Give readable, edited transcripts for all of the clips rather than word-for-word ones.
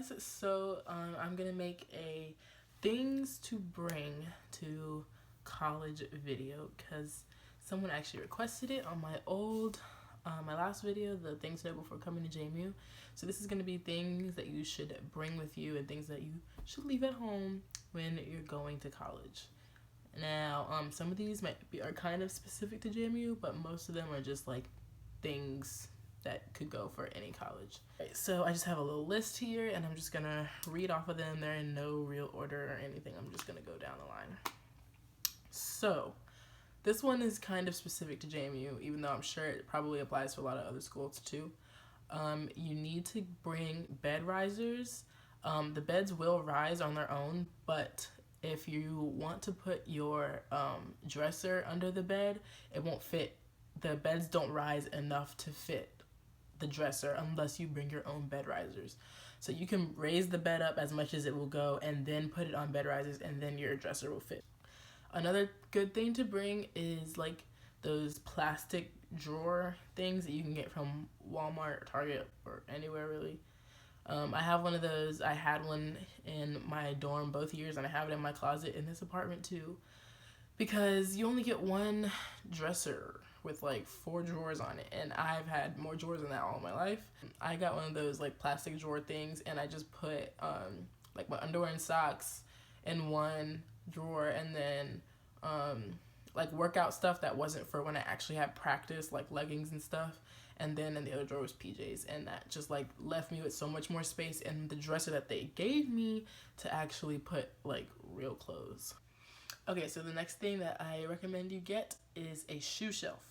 guys, so I'm gonna make a things to bring to college video because someone actually requested it on my last video, the things to know before coming to JMU. So this is gonna be things that you should bring with you and things that you should leave at home when you're going to college. Now, some of these are kind of specific to JMU, but most of them are just like things that could go for any college. Right, so I just have a little list here and I'm just gonna read off of them. They're in no real order or anything. I'm just gonna go down the line. So this one is kind of specific to JMU, even though I'm sure it probably applies to a lot of other schools too. You need to bring bed risers. The beds will rise on their own, but if you want to put your dresser under the bed, it won't fit. The beds don't rise enough to fit the dresser unless you bring your own bed risers. So you can raise the bed up as much as it will go and then put it on bed risers and then your dresser will fit. Another good thing to bring is like those plastic drawer things that you can get from Walmart or Target or anywhere really. I have one of those. I had one in my dorm both years and I have it in my closet in this apartment too, because you only get one dresser with like 4 drawers on it, and I've had more drawers than that all my life. I got one of those like plastic drawer things and I just put like my underwear and socks in one drawer, and then like workout stuff that wasn't for when I actually had practice, like leggings and stuff, and then in the other drawer was PJs, and that just like left me with so much more space in the dresser that they gave me to actually put like real clothes. Okay, so the next thing that I recommend you get is a shoe shelf,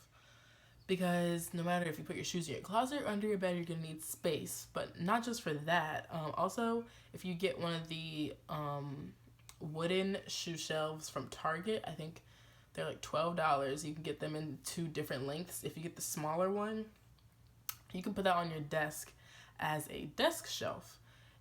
because no matter if you put your shoes in your closet or under your bed, you're gonna need space. But not just for that, also if you get one of the wooden shoe shelves from Target, I think they're like $12. You can get them in 2 different lengths. If you get the smaller one, you can put that on your desk as a desk shelf,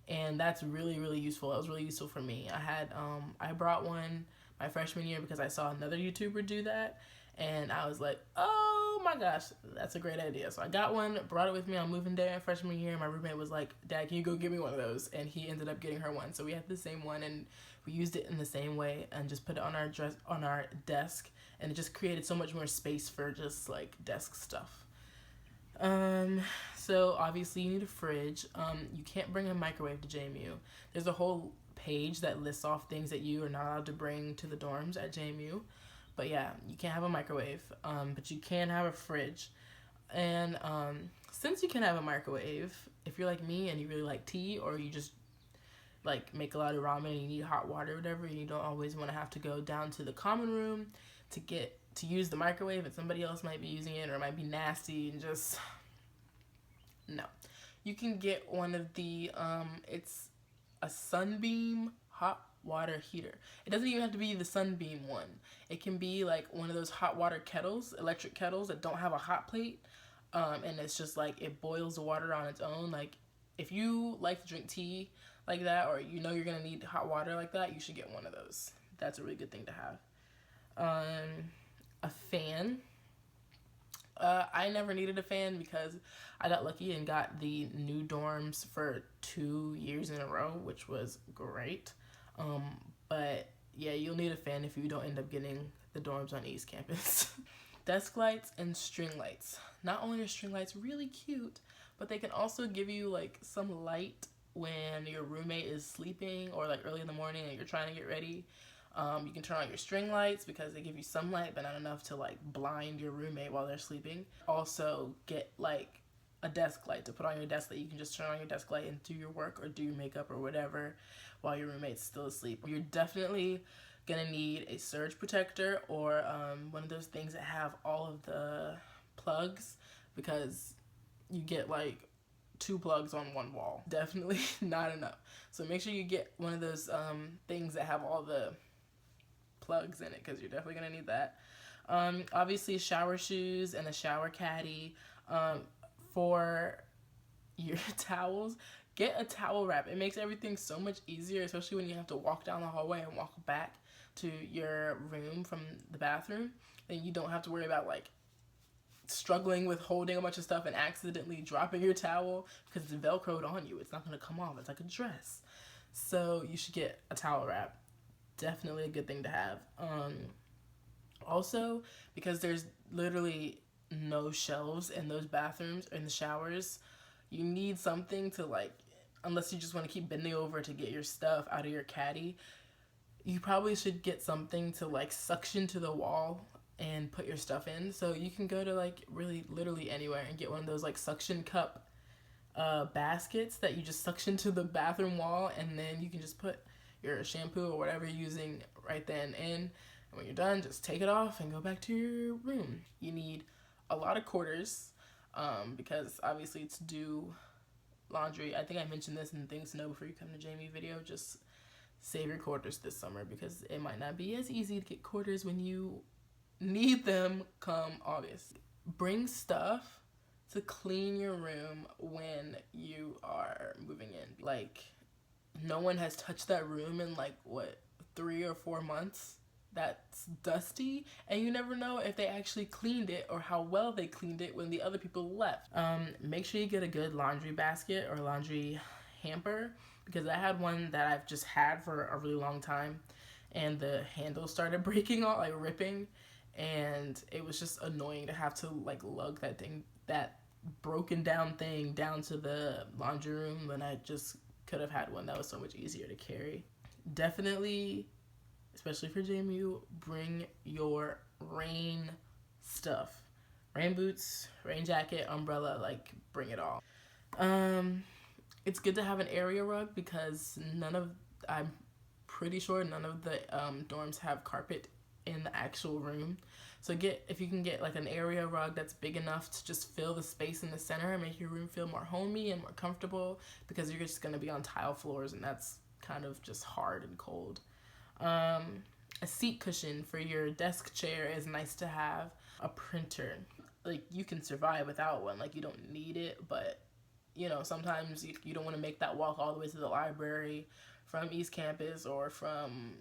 and that's really, really useful. That was really useful for me. I brought one my freshman year because I saw another YouTuber do that, and I was like, oh my gosh, that's a great idea. So I got one, brought it with me on moving day in freshman year. My roommate was like, Dad, can you go get me one of those? And he ended up getting her one. So we had the same one and we used it in the same way and just put it on our desk, and it just created so much more space for just like desk stuff. So obviously you need a fridge. You can't bring a microwave to JMU. There's a whole page that lists off things that you are not allowed to bring to the dorms at JMU. But yeah, you can't have a microwave, but you can have a fridge. And since you can have a microwave, if you're like me and you really like tea, or you just like make a lot of ramen and you need hot water or whatever, and you don't always want to have to go down to the common room to use the microwave, and somebody else might be using it or it might be nasty, and just no. You can get one of the it's a Sunbeam hot water heater. It doesn't even have to be the Sunbeam one. It can be like one of those hot water kettles, electric kettles that don't have a hot plate, and it's just like it boils the water on its own. Like if you like to drink tea like that, or you know you're gonna need hot water like that, you should get one of those. That's a really good thing to have. A fan. I never needed a fan because I got lucky and got the new dorms for 2 years in a row, which was great. But yeah, you'll need a fan if you don't end up getting the dorms on East Campus. Desk lights and string lights. Not only are string lights really cute, but they can also give you like some light when your roommate is sleeping or like early in the morning and you're trying to get ready. You can turn on your string lights because they give you some light, but not enough to like blind your roommate while they're sleeping. Also get like a desk light to put on your desk that you can just turn on your desk light and do your work or do your makeup or whatever while your roommate's still asleep. You're definitely gonna need a surge protector or one of those things that have all of the plugs, because you get like 2 plugs on one wall. Definitely not enough. So make sure you get one of those things that have all the plugs in it, because you're definitely gonna need that. Obviously shower shoes and a shower caddy. For your towels, get a towel wrap. It makes everything so much easier, especially when you have to walk down the hallway and walk back to your room from the bathroom. Then you don't have to worry about like struggling with holding a bunch of stuff and accidentally dropping your towel because it's velcroed on you. It's not going to come off. It's like a dress. So you should get a towel wrap. Definitely a good thing to have. Also, because there's literally no shelves in those bathrooms or in the showers, you need something to, like, unless you just want to keep bending over to get your stuff out of your caddy, you probably should get something to, like, suction to the wall and put your stuff in. So you can go to, like, really literally anywhere and get one of those, like, suction cup baskets that you just suction to the bathroom wall, and then you can just put your shampoo or whatever you're using right then in. And when you're done, just take it off and go back to your room. You need a lot of quarters because obviously to do laundry, I think I mentioned this in Things to Know Before You Come to Jamie video, just save your quarters this summer because it might not be as easy to get quarters when you need them come August. Bring stuff to clean your room when you are moving in. Like, no one has touched that room in, like, what, 3 or 4 months? That's dusty, and you never know if they actually cleaned it or how well they cleaned it when the other people left. Make sure you get a good laundry basket or laundry hamper, because I had one that I've just had for a really long time, and the handle started breaking off, like ripping, and it was just annoying to have to, like, lug that broken down thing down to the laundry room when I just could have had one that was so much easier to carry. Definitely, especially for JMU, bring your rain stuff. Rain boots, rain jacket, umbrella, like, bring it all. It's good to have an area rug because I'm pretty sure none of the dorms have carpet in the actual room. So if you can get, like, an area rug that's big enough to just fill the space in the center and make your room feel more homey and more comfortable, because you're just going to be on tile floors and that's kind of just hard and cold. A seat cushion for your desk chair is nice to have. A printer. Like, you can survive without one. Like, you don't need it, but, you know, sometimes you don't want to make that walk all the way to the library from East Campus or from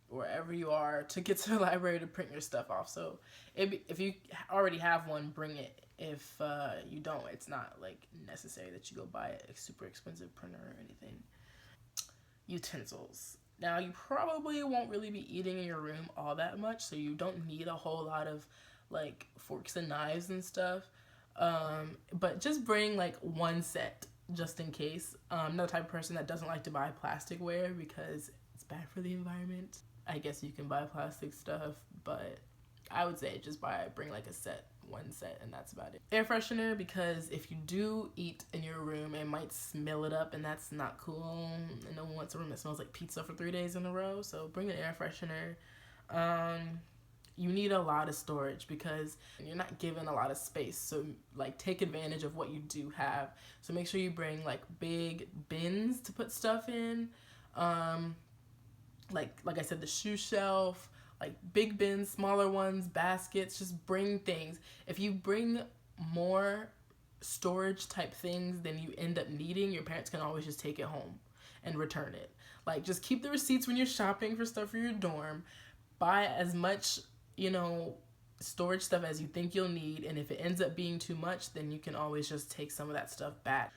wherever you are to get to the library to print your stuff off. So if you already have one, bring it. If you don't, it's not, like, necessary that you go buy a super expensive printer or anything. Utensils. Now, you probably won't really be eating in your room all that much, so you don't need a whole lot of, like, forks and knives and stuff. But just bring, like, one set just in case. I'm not the type of person that doesn't like to buy plasticware because it's bad for the environment. I guess you can buy plastic stuff, but I would say just bring, like, one set, and that's about it. Air freshener, because if you do eat in your room, it might smell it up, and that's not cool. And no one wants a room that smells like pizza for 3 days in a row, so bring an air freshener. You need a lot of storage because you're not given a lot of space, so, like, take advantage of what you do have. So make sure you bring, like, big bins to put stuff in. Like I said, the shoe shelf, like, big bins, smaller ones, baskets. Just bring things. If you bring more storage type things than you end up needing, your parents can always just take it home and return it. Like, just keep the receipts when you're shopping for stuff for your dorm. Buy as much, you know, storage stuff as you think you'll need, and if it ends up being too much, then you can always just take some of that stuff back.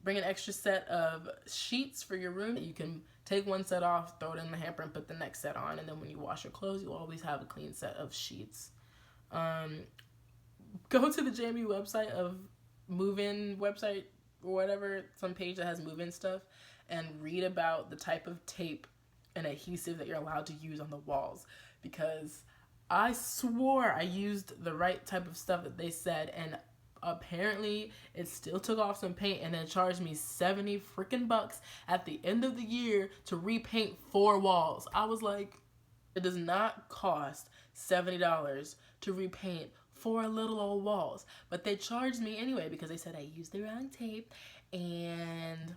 Bring an extra set of sheets for your room. You can take one set off, throw it in the hamper, and put the next set on. And then when you wash your clothes, you'll always have a clean set of sheets. Go to the JMU website of move-in website or whatever, some page that has move-in stuff, and read about the type of tape and adhesive that you're allowed to use on the walls. Because I swore I used the right type of stuff that they said, and apparently it still took off some paint and then charged me 70 freaking bucks at the end of the year to repaint 4 walls. I was like, it does not cost $70 to repaint 4 little old walls, but they charged me anyway because they said I used the wrong tape and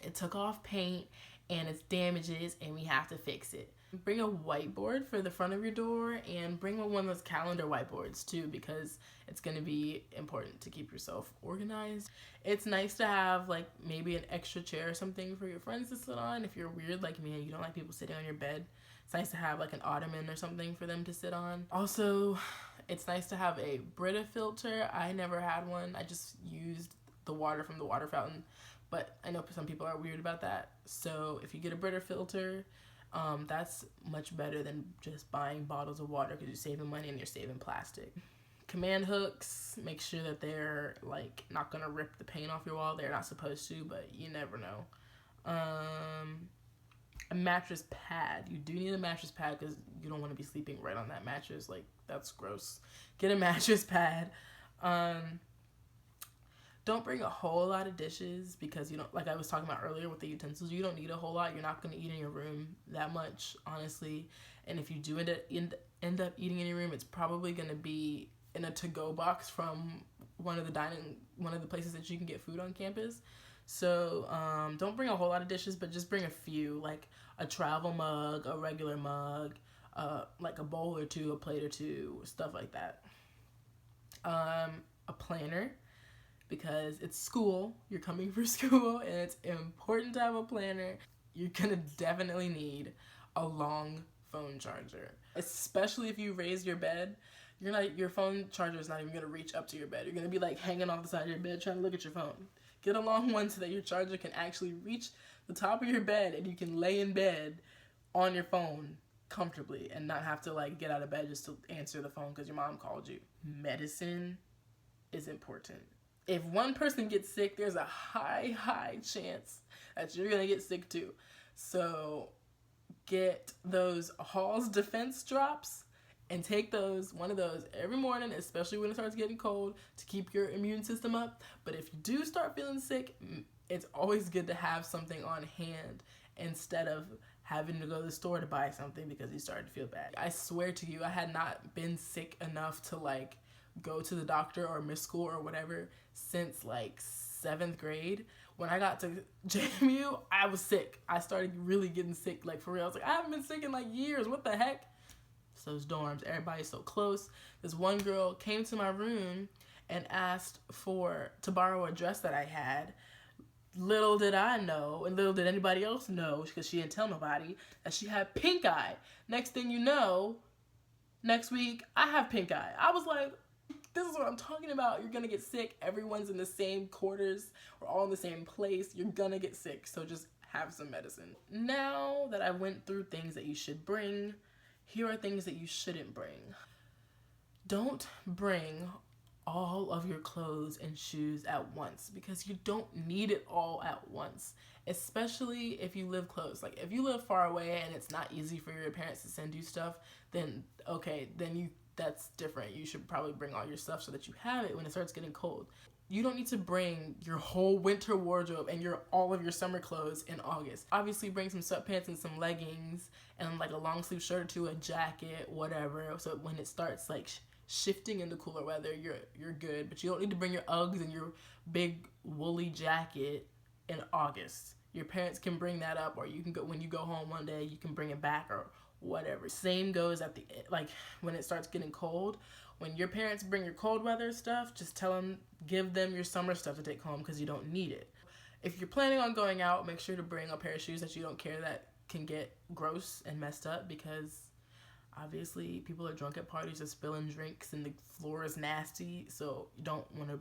it took off paint and it's damages and we have to fix it. Bring a whiteboard for the front of your door, and bring one of those calendar whiteboards too, because it's going to be important to keep yourself organized. It's nice to have, like, maybe an extra chair or something for your friends to sit on. If you're weird like me and you don't like people sitting on your bed, it's nice to have, like, an ottoman or something for them to sit on. Also, It's nice to have a Brita filter. I never had one. I just used the water from the water fountain, but I know some people are weird about that. So if you get a Brita filter, that's much better than just buying bottles of water, because you're saving money and you're saving plastic. Command hooks, make sure that they're like not gonna rip the paint off your wall. They're not supposed to, but you never know. A mattress pad. You do need a mattress pad because you don't want to be sleeping right on that mattress. Like, that's gross. Get a mattress pad. Don't bring a whole lot of dishes, because you don't, like I was talking about earlier with the utensils, you don't need a whole lot. You're not going to eat in your room that much, honestly. And if you do end up eating in your room, it's probably going to be in a to-go box from one of the places that you can get food on campus. So don't bring a whole lot of dishes, but just bring a few, like a travel mug, a regular mug, like a bowl or two, a plate or two, stuff like that. A planner, because it's school. You're coming for school, and it's important to have a planner. You're gonna definitely need a long phone charger, especially if you raise your bed. Your phone charger is not even gonna reach up to your bed. You're gonna be like hanging off the side of your bed trying to look at your phone. Get a long one so that your charger can actually reach the top of your bed, and you can lay in bed on your phone comfortably and not have to like get out of bed just to answer the phone because your mom called you. Medicine is important. If one person gets sick, there's a high chance that you're gonna get sick too. So get those Hall's Defense drops and take one of those every morning, especially when it starts getting cold, to keep your immune system up. But if you do start feeling sick, it's always good to have something on hand instead of having to go to the store to buy something because you started to feel bad. I swear to you, I had not been sick enough to like go to the doctor or miss school or whatever since like 7th grade. When I got to JMU, I was sick. I started really getting sick, like for real. I was like, I haven't been sick in like years. What the heck? So those dorms, everybody's so close. This one girl came to my room and asked to borrow a dress that I had. Little did I know, and little did anybody else know, because she didn't tell nobody, that she had pink eye. Next thing you know, next week, I have pink eye. I was like, this is what I'm talking about. You're gonna get sick. Everyone's in the same quarters. We're all in the same place. You're gonna get sick, so just have some medicine. Now that I went through things that you should bring, here are things that you shouldn't bring. Don't bring all of your clothes and shoes at once, because you don't need it all at once, especially if you live close. Like if you live far away and it's not easy for your parents to send you stuff, then okay, that's different. You should probably bring all your stuff so that you have it when it starts getting cold. You don't need to bring your whole winter wardrobe and all of your summer clothes in August. Obviously bring some sweatpants and some leggings and like a long sleeve shirt or two, a jacket, whatever. So when it starts like shifting into cooler weather, you're good. But you don't need to bring your Uggs and your big woolly jacket in August. Your parents can bring that up, or you can go, when you go home one day, you can bring it back or whatever. Same goes at the, like when it starts getting cold. When your parents bring your cold weather stuff, just give them your summer stuff to take home, because you don't need it. If you're planning on going out, make sure to bring a pair of shoes that you don't care that can get gross and messed up, because obviously people are drunk at parties or spilling drinks and the floor is nasty. So you don't want to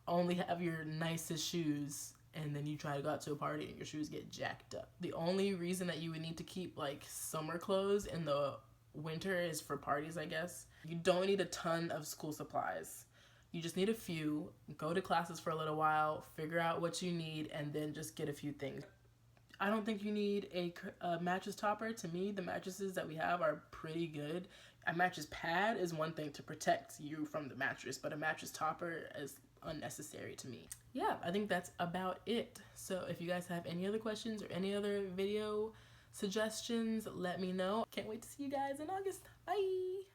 only have your nicest shoes and then you try to go out to a party and your shoes get jacked up. The only reason that you would need to keep like summer clothes in the winter is for parties, I guess. You don't need a ton of school supplies. You just need a few. Go to classes for a little while, figure out what you need, and then just get a few things. I don't think you need a mattress topper. To me, the mattresses that we have are pretty good. A mattress pad is one thing to protect you from the mattress, but a mattress topper is unnecessary to me. Yeah, I think that's about it. So if you guys have any other questions or any other video suggestions, let me know. Can't wait to see you guys in August. Bye!